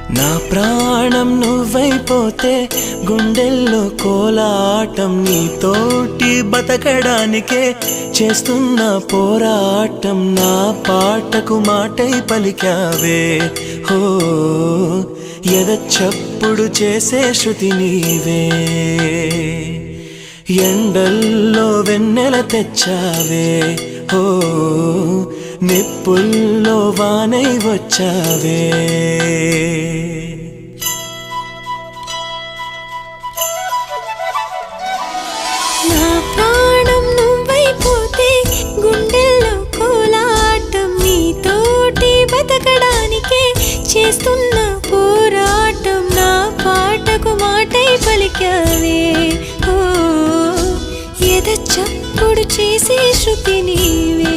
నా ప్రాణం నువ్వైపోతే గుండెల్లో కోలాటం నీతోటి బతకడానికే చేస్తున్న పోరాటం నా పాటకు మాటై పలికావే హో ఎద చప్పుడు చేసే శృతి నీవే ఎండల్లో వెన్నెల తెచ్చావే హో నిప్పుల్లో వానై వచ్చావే నా ప్రాణం నువ్వైపోతే గుండెల్లో కోలాటం నీతోటి బతకడానికే చేస్తున్న పోరాటం నా పాటకు మాటై పలికావే ఓ ఎద చప్పుడు చేసే శృతి నీవే